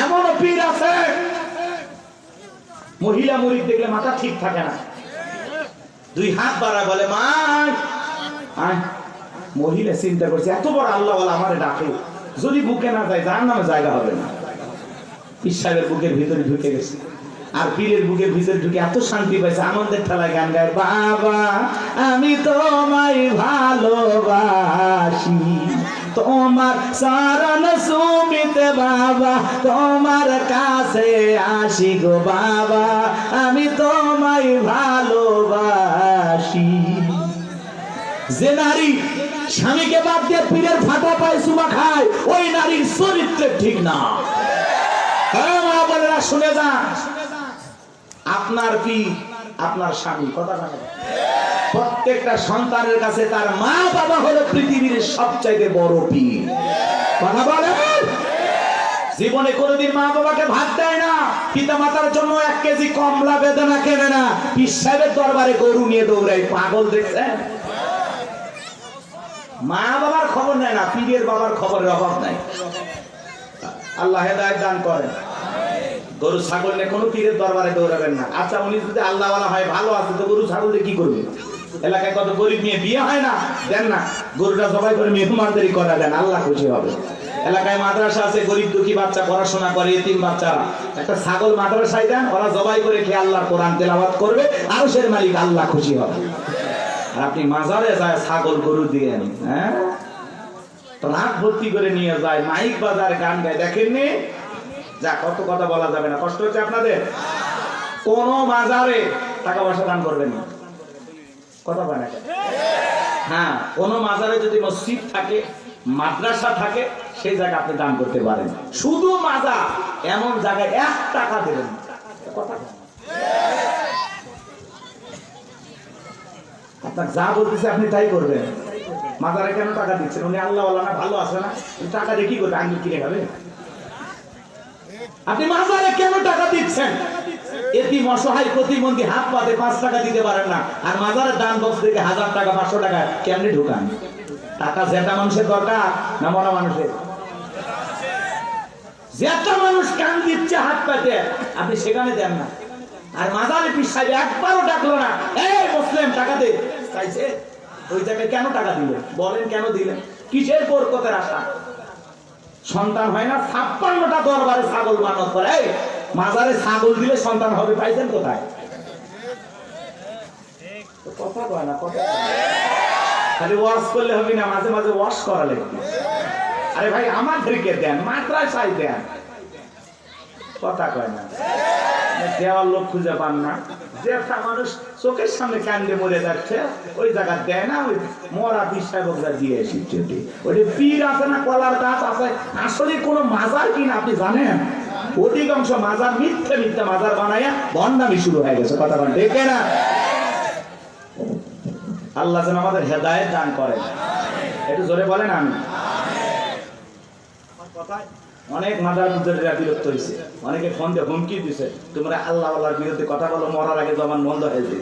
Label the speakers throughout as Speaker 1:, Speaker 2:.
Speaker 1: এমন পীর আছে মহিলা মুরিদ দেখলে মাথা ঠিক থাকে না, দুই হাত বাড়ায় বলে মা আয়। মহিলা চিন্তা করছে এত বড় আল্লাহ বলে আমারে ডাকে, যদি বুকে না যায় জাহান্নামে জায়গা হবে না। পীর সাহেবের বুকের ভিতরে ঢুকে গেছে, আর পীরের বুকের ভিতরে ঢুকে এত শান্তি পাইছে, আনন্দের ঠেলায় গান গায়, বাবা আমি তোমায় ভালোবাসি, তোমার চরণ সুমিতে বাবা তোমার কাছে আসি গো বাবা, আমি তোমায় ভালোবাসি। যে নারী স্বামীকে বাদ দিয়ে পীরের ফাটা পায় চুমা খায়, ওই নারীর চরিত্র ঠিক না। মা বোনেরা শুনে যান, আপনার পীর আপনার স্বামী, কথা বলে প্রত্যেকটা সন্তানের কাছে তার মা বাবা হলো পৃথিবীর সবচাইতে বড় পীর। কথা বলেন, জীবনে কোনোদিন মা বাবাকে ভাত দেয় না, পিতা মাতার জন্য 1 কেজি কমলা বেদনা কেনে না, পীর সাহেবের দরবারে গরু নিয়ে দৌড়ায়, পাগল দেখছেন? মা বাবার খবর নেয় না, পীরের বাবার খবরের অভাব নাই। আল্লাহ হেদায়েত দান করেন। গরু ছাগল নিয়ে কোনো পীরের দরবারে দৌড়াবেন না। আচ্ছা উনি যদি আল্লাহ ওয়ালা হয়, ভালো আছে, তো গরু ছাগল দিয়ে কি করবে? এলাকায় কত গরিব নিয়ে বিয়ে হয় না, দেন না, গরুটা জবাই করে মেহমানদারি করা দেন, আল্লাহ খুশি হবে। এলাকায় মাদ্রাসা আছে, গরিব দুঃখী বাচ্চা পড়াশোনা করে, এতিম বাচ্চারা, একটা ছাগল মাদ্রাসায় দেন, ওরা জবাই করে খেয়ে আল্লাহর কোরআন তেলাওয়াত করবে, আরশের মালিক আল্লাহ খুশি হবে। আর আপনি মাজারে যায় ছাগল গরু দিয়ে আনি, হ্যাঁ, রাত ভর্তি করে নিয়ে যায়, মাইক বাজার গান গায়, দেখেননি? যা কত কথা বলা যাবে না, কষ্ট হচ্ছে আপনাদের? কোন মাজারে টাকা পয়সা দান করবেন না, কথা বলে না। হ্যাঁ, কোন মাজারে যদি মসজিদ থাকে, মাদ্রাসা থাকে, সেই জায়গায় আপনি দান করতে পারেন। শুধু মাজার এমন জায়গায় 1 টাকা দেবেন, কথা আপনার যা বলতেছে আপনি তাই করবেন। মাজারে কেন টাকা দিচ্ছেন? উনি আল্লাহ ওয়ালা না, ভালো আছে না, টাকা দিয়ে কি করবে? আঙ্গুল কিনে খাবে? আপনি মাজারে কেন টাকা দিচ্ছেন? এতিম অসহায় প্রতিবন্ধী হাত পাতে 5 টাকা দিতে পারেন না, আর মাজারের দান বক্স থেকে 1000 টাকা 500 টাকা কেমনে ঢুকান? টাকা যেটা মানুষের দরকার না মরা মানুষের? যেটা মানুষ কান দিচ্ছে হাত পাতে, আপনি সেখানে দেন না। আর মাজারে পীর সাহেব একবারও ডাকলো না, এই মুসলিম টাকা দে, চাইছে ওই জায়গায় কেন টাকা দিলেন? বলেন কেন দিলেন? কিসের বরকতের আশা? সন্তান হয় না, 56টা দরবারে ছাগল মানত করে, এই মাজারে ছাগল দিলে সন্তান হবে, পাইছেন কোথায়? কথা কয় না, কথা খালি ওয়াশ করলে হবে না, মাঝে মাঝে ওয়াশ করা লাগবে। আরে ভাই আমাদেরকে দেন, মাদ্রাসায় দেন, কথা কয় না। দেওয়ার লোক খুঁজে পান না, যেটা মানুষ চোখের সামনে কান্দে মরে যাচ্ছে, ওই জায়গা দেয় না, ওই মরা পীর সাহেবরা দিয়ে এসেছে। ওই পীর আছে না, কলার গাছ আছে, আসলে কোনো মাজার কিনা আপনি জানেন? অধিকাংশ মাজার মিথ্যে মিথ্যে মাজার বানাইয়া ভণ্ডামি শুরু হয়ে গেছে, কথা বলেন ঠিক না? আল্লাহ যেন আমাদের হেদায়েত দান করেন, একটু জোরে বলেন আমি। অনেক মাজার মুজারিরা বিরক্ত হয়েছে, অনেকে ফোন দিয়ে হুমকি দিছে, তোমরা আল্লাহ আল্লাহর বিরুদ্ধে কথা বলো, মরার আগে জবান বন্ধ হয়েছে।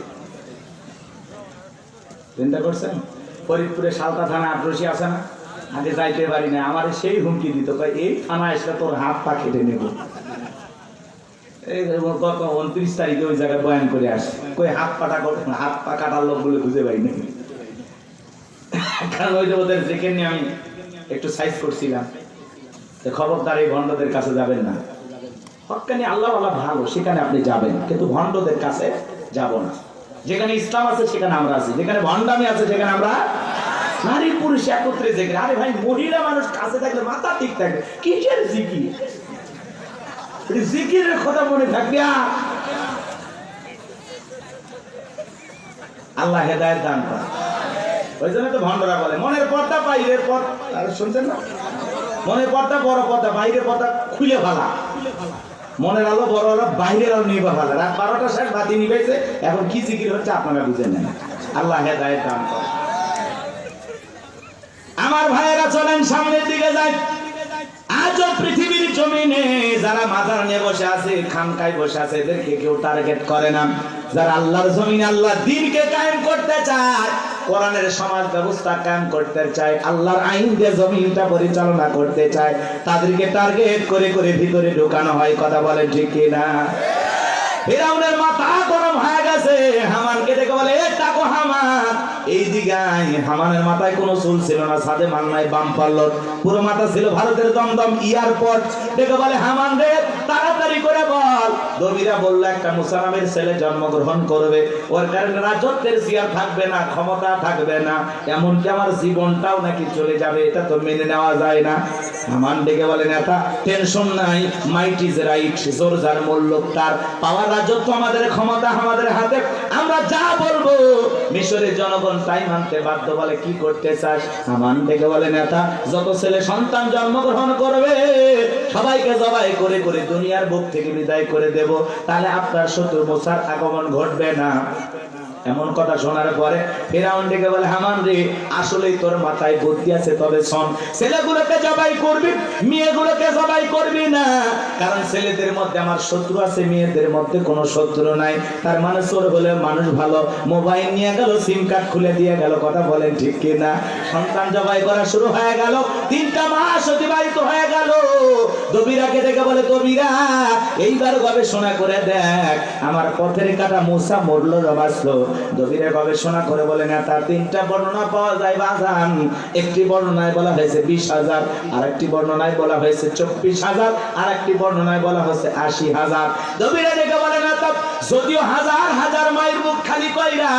Speaker 1: চিন্তা করছেন? ফরিদপুরে সালতা থানা আটরশি আছে না, আগে যাইতে পারি না, আমার সেই হুমকি দিত, এই থানা এসে তোর হাত পা কেটে নেব। এই গত 29 তারিখে ওই জায়গায় বয়ান করে আসে, কই হাত পা কাটার লোক বলে খুঁজে পাই না। কারণ ওই যে ওদের যেখানে আমি একটু সাইজ করছিলাম, খবরদার এই ভণ্ডদের কাছে যাবেন না। হক্কানি আল্লাহ ওয়ালা ভালো, সেখানে আপনি যাবেন, কিন্তু ভণ্ডদের কাছে যাব না। যেখানে ইসলাম আছে সেখানে আমরা আছি, যেখানে ভণ্ডামি আছে সেখানে আমরা নারী পুরুষ একত্রে যেখানে। আরে ভাই মহিলা মানুষ কাছে থাকলে মাথা ঠিক থাকে, কিসের জিকির? জিকিরের কথা মনে থাকবে। আল্লাহ হেদায়েত দান করে। ওই জন্য তো ভণ্ডরা বলে মনের পর্দা বাইরের পর্দা, আরে শুনছেন না? মনের পর্দা বড় পর্দা, বাইরের পর্দা খুলে ফেলা। মনের আলো বড় আলো, বাইরের আলো নিভা ফেলা। রাত 12টা শেষ, বাতি নিভেছে, এখন কি জিকির হচ্ছে আপনারা বুঝে নেন। আল্লাহ হেদায়েত দান করে। আমার ভাইয়েরা চলেন সামনের দিকে যাই। আজও পৃথিবীর জমিনে যারা মাজার নিয়ে বসে আছে, খানকায় বসে আছে, এদেরকে কেউ টার্গেট করে না। যারা আল্লাহর জমিনে আল্লাহর দ্বীনকে কায়েম করতে চায়, কোরআনের সমাজ ব্যবস্থা কায়েম করতে চায়, আল্লাহর আইন দিয়ে জমিনটা পরিচালনা করতে চায়, তাদেরকে টার্গেট করে করে ভিতরে ঢুকানো হয়। কথা বলেন ঠিক কিনা? ফিরাউনের মাথা গরম হয়ে গেছে। হামানকে দেখে বলে, এ টাকো হামান, এই দিকে আয়। হামানের মাথায় কোনো চুল ছিল না, সাদে মাল নাই, বাম পাল্লর, পুরো মাথা ছিল ভারতের দমদম এয়ারপোর্ট। দেখে বলে, হামান রে তাড়াতাড়ি করে বল। দবিরা বলল, একটা মুসা নামের ছেলে জন্মগ্রহণ করবে, ওর কারণে রাজত্বের চেয়ার থাকবে না, ক্ষমতা থাকবে না, এমনকি আমার জীবনটাও নাকি চলে যাবে, এটা তো মেনে নেওয়া যায় না। হামান ডেকে বলে, নেতা টেনশন নাই, মাইট ইজ রাইট, জোর যার মূল্য তার, পাওয়ার রাজত্ব আমাদের, ক্ষমতা আমাদের হাতে, আমরা যা বলবো মিশরের জনগণ তাই মানতে বাধ্য। বলে, কি করতে চাস? হামান ডেকে বলে, নেতা যত ছেলে সন্তান জন্মগ্রহণ করবে সবাইকে জবাই করে করে দুনিয়ার বুক থেকে বিদায় করে দেব, তাহলে আপনার শত্রু মুসার আগমন ঘটবে না। এমন কথা শোনার পরে ফিরাউন ডেকে বলে, হামান রে আসলেই তোর মাথায় বুদ্ধি আছে, তবে শোন, ছেলেগুলোকে জবাই করবি, মেয়েগুলোকে জবাই করবি না, কারণ ছেলেদের মধ্যে আমার শত্রু আছে, মেয়েদের মধ্যে কোনো শত্রু নাই। তার মানে চোর হলে মানুষ ভালো, মোবাইল নিয়ে গেল, সিম কার্ড খুলে দিয়ে গেল। কথা বলেন ঠিক কিনা? সন্তান জবাই করা শুরু হয়ে গেল, 3টা মাস অতিবাহিত হয়ে গেল। দবিরাকে ডেকে বলে, দবিরা এইবার গবেষণা করে দেখ, আমার পথের কাটা মুসা মরলো না বাঁচলো? দবিরা গবেষণা করে বলে, না তার 3টা বর্ণনা পাওয়া যায় বাজান। একটি বর্ণনায় বলা হয়েছে 20,000, আরেকটি বর্ণনায় বলা হয়েছে 24,000, আরেকটি বর্ণনায় বলা হয়েছে 80,000। দবিরা ডেকে বলে, না তা যদিও হাজার হাজার মায়ের মুখ খালি কইরা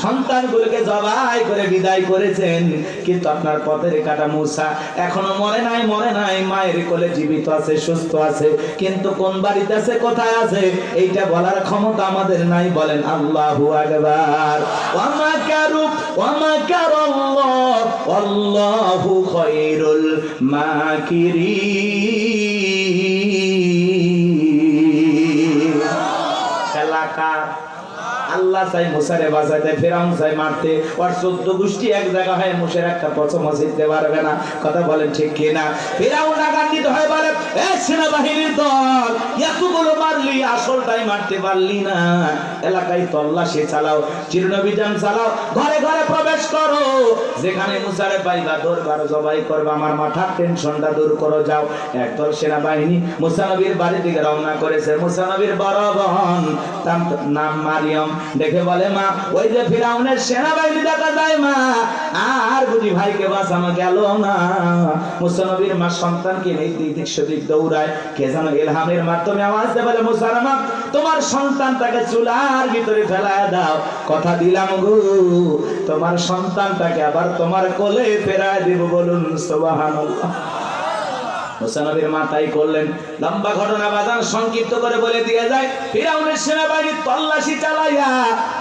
Speaker 1: সন্তানগুলোকে জবাই করে বিদায় করেছেন, কিন্তু আপনার পথের কাটা মুসা এখনো মরে নাই, মরে নাই, মায়ের কোলে জীবিত আছে, সুস্থ আছে, কিন্তু কোন বাড়িতে আছে, কোথায় আছে, এইটা বলার ক্ষমতা আমাদের নাই। বলেন আল্লাহু আকবার। ওয়া মাকারু ওয়া মাকারাল্লাহ আল্লাহু খায়রুল মাকিরিন। এলাকা আল্লাহ চাই মুসারে বাঁচাইতে, ফিরাউন চাই মারতে, ওর 14 গোষ্ঠী এক জায়গা হয়, মুসের একটা পছম জিততে পারবে না। কথা বলেন ঠিক কিনা? ফিরাউন রাগান্বিত হয়ে বলে, এ সেনাবাহিনীর দল, এতগুলো মারলি, আসলটাই মারতে পারলি না, এলাকায় তল্লাশি চালাও, চিরনভিযান চালাও, ঘরে ঘরে প্রবেশ করো, যেখানে মুসারে পাইবা ধরবার, জবাই করবা, আমার মাথার টেনশনটা দূর করো, যাও। একদল সেনাবাহিনী মুসা নবীর বাড়ি দিকে রওনা করেছে। মুসা নবীর বড় বোন, তার নাম মারিয়ম, দেখে বলে, মা ওই যে ফিরাউনের সেনাবাহিনী দেখা যায় মা, আর বুঝি ভাইকে বাঁচানো গেল না। মুসা নবীর মা সন্তানকে এই দিক সেদিক দৌড়ায়, কে যেন ইলহামের মাধ্যমে আওয়াজ দেয়, বলে, মুসার মা তোমার সন্তানটাকে চুলার ভিতরে ফেলায় দাও, কথা দিলাম গো তোমার সন্তানটাকে আবার তোমার কোলে ফেরায় দেব। বলুন সুবহানাল্লাহ। মুসা নবীর মা তাই করলেন। লম্বা ঘটনা বাজান সংক্ষিপ্ত করে বলে দিয়ে যায়, ফিরাউনের সেনাবাহিনী তল্লাশি চালাইয়া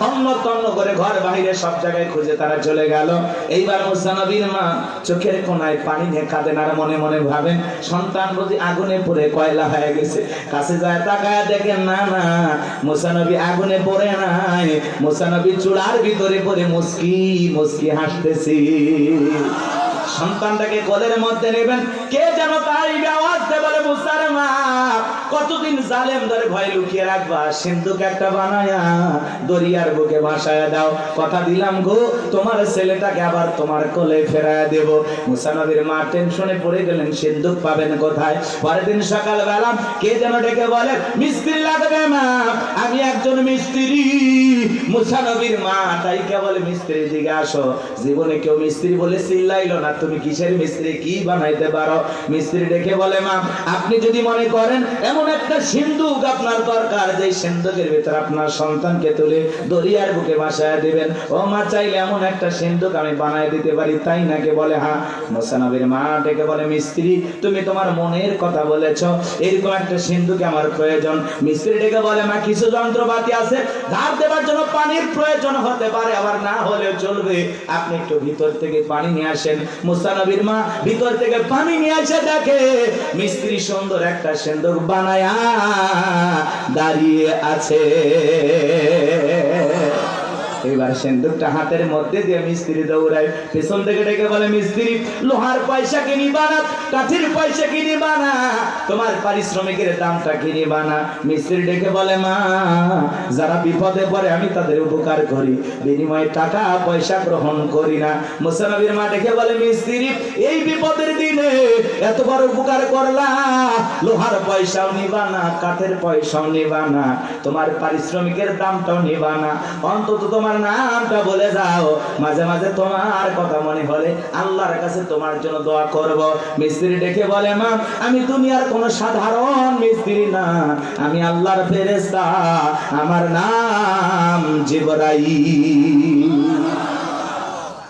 Speaker 1: তন্ন তন্ন করে ঘর বাইরে সব জায়গায় খুঁজে তারা চলে গেল। এইবার মুসা নবীর মা চোখের কোনায় পানি নিয়ে কাঁদেন, আর মনে মনে ভাবেন, সন্তান বুঝি আগুনে পুড়ে কয়লা হয়ে গেছে। কাছে যায় তাকায় দেখেন, না না, মুসা নবী আগুনে পড়ে নাই, মুসা নবী চুলার ভিতরে পড়ে মুস্কি মুস্কি হাসতেছি। সন্তানটাকে কোলের মধ্যে নেবেন, কে যেন তাই আওয়াজ দেয়, বলে, মুসার মা কতদিন জালেম ধরে ভয় লুকিয়ে রাখবা, সিন্ধুক একটা বানায়া দরিয়ার বুকে ভাসায় দাও, কথা দিলাম গো তোমার ছেলেটাকে আবার তোমার কোলে ফেরায় দেব। মুসা নবীর মা টেনশনে পড়ে গেলেন, সিন্ধুক পাবেন কোথায়? পরের দিন সকালবেলা কে যেন ডেকে বলে, মিস্ত্রি লাগবে না, আমি একজন মিস্ত্রি। মুসা নবীর মা তাই কে বলে, মিস্ত্রি দিকে আসো। জীবনে কেউ মিস্ত্রি বলে চিল্লাইলো না, তুমি কিসের মিস্ত্রি, কি বানাইতে পারো? মিস্ত্রি ডেকে বলে, মা আপনি যদি মনে করেন এমন একটা সিন্ধুক আপনার দরকার, যে সিন্ধুকের ভিতরে আপনার সন্তানকে তুলে দরিয়ার বুকে ভাসায় দিবেন, ও মা চাইলে এমন একটা সিন্ধুক আমি বানাই দিতে পারি, তাই নাকি? বলে, হ্যাঁ। মুসা নবীর মা ডেকে বলে, মিস্ত্রি তুমি তোমার মনের কথা বলেছো, এরকম একটা সিন্ধুক আমার প্রয়োজন। মিস্ত্রি ডেকে বলে, মা কিছু যন্ত্রপাতি আছে, ধার দেবার জন্য পানির প্রয়োজন হতে পারে, আবার না হলেও চলবে, আপনি একটু ভিতর থেকে পানি নিয়ে আসেন। মুসা নবীর মা ভিতর থেকে পানি নিয়ে এসে দেখে মিস্ত্রি সুন্দর একটা সিন্ধুক বানায়া দাঁড়িয়ে আছে। এবার সিন্দুকটা হাতের মধ্যে দিয়ে মিস্ত্রি দৌড়ায়, পেছন থেকে ডেকে বলে, মিস্ত্রি লোহার পয়সা কিনিবা না, কাঠের পয়সা কিনিবা না, তোমার পারিশ্রমিকের দামটা কিনিবা না। মিস্ত্রি ডেকে বলে, মা যারা বিপদে পড়ে আমি তাদের উপকার করি, বিনিময়ে টাকা পয়সা গ্রহণ করি না। মুসা নবীর মা ডেকে বলে, মিস্ত্রি এই বিপদের দিনে এত বড় উপকার করলা, লোহার পয়সাও নিবা না, কাঠের পয়সাও নিবা না, তোমার পারিশ্রমিকের দামটাও নিবা না, অন্তত তোমার নামটা বলে যাও, মাঝে মাঝে তোমার কথা মনে হলে আল্লাহর কাছে তোমার জন্য দোয়া করব। মিস্ত্রি ডেকে বলে, মা আমি দুনিয়ার কোনো সাধারণ মিস্ত্রি না, আমি আল্লাহর ফেরেশতা, আমার নাম জিবরাইল।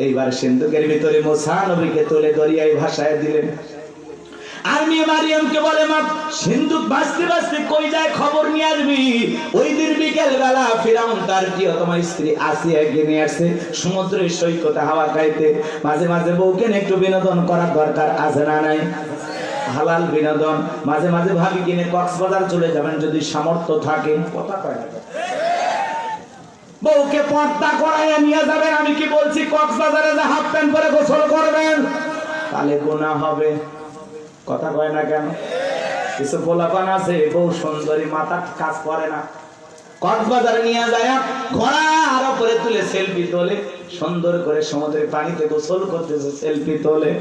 Speaker 1: এইবার সিন্ধুকের ভিতরে মুসা নবীকে তুলে দরিয়ায় ভাসায় দিলেন। আর মেয়ে মারিয়ামকে বলে, মা সিন্ধুক ভাসতে ভাসতে কই যায় খবর নিয়ে আসবি। ওই দিন বিকেল বেলা ফিরাউন তার প্রিয়তমা স্ত্রী আসিয়াকে নিয়ে আসছে সমুদ্রের সৈকতে হাওয়া খাইতে। মাঝে মাঝে বউকে একটু বিনোদন করার দরকার আছে না নাই? হালাল বিনোদন। মাঝে মাঝে ভাবি কিনে কক্সবাজার চলে যাবেন যদি সামর্থ্য থাকে। কথা কয় না, বউকে পর্দা করাইয়া নিয়ে যাবেন। আমি কি বলছি কক্সবাজারে যে হাফ প্যান্ট পরে গোসল করবেন, তাহলে গুনাহ হবে। কথা কয় না কেন? কিছু পোলাপান আছে বউ সুন্দরী, মাথা কাজ করে না, কক্সবাজারে নিয়ে যায় ঘোড়ার উপরে তুলে সেলফি তোলে, সুন্দর করে সমুদ্রের পানিতে গোসল করতেছে, সেলফি তোলে।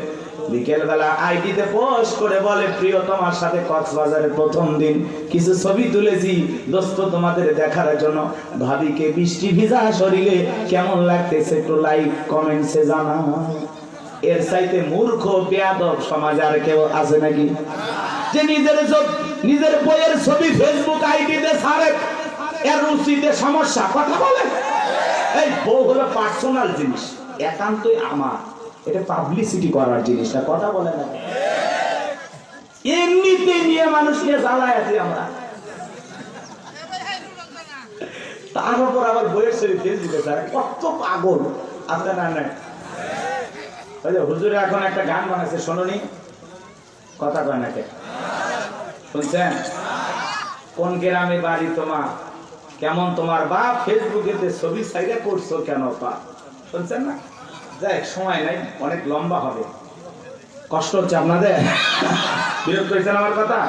Speaker 1: বিকেল বেলা আইডিতে পোস্ট করে বলে, প্রিয় তোমার সাথে কক্সবাজারের প্রথম দিন কিছু ছবি তুলেছি দোস্ত তোমাদের দেখার জন্য, ভাবিকে বৃষ্টি ভিজা শরীরে কেমন লাগতেছে একটু লাইক কমেন্টসে জানা। এর চাইতে মূর্খ বেয়াদব সমাজ আর কেউ আছে নাকি? যে নিজের বইয়ের ছবি ফেসবুক আইডিতে ছাড়ে, এর রুচিতে সমস্যা। কথা বলে, এই বউ হলো পার্সোনাল জিনিস, একান্তই আমার, এটা পাবলিসিটি করার জিনিস না। কথা বলে না, এমনিতে নিয়ে মানুষকে জ্বালায় আছি আমরা, তার উপর আবার বইয়ের ছবি ফেসবুকে ছাড়ে। কত পাগল আপনারা না? হুজুরে এখন একটা গান বানাইছে, শোনি? কথা কয় না কে? শুনছেন? কোন গ্রামে বাড়ি তোমার, কেমন তোমার বাপ, ফেসবুকে ছবি সাইডে করছো কেন পা? শুনছেন না? যাই সময় নাই, অনেক লম্বা হবে, কষ্ট হচ্ছে আপনাদের, বিরক্ত হয়েছেন আমার কথা?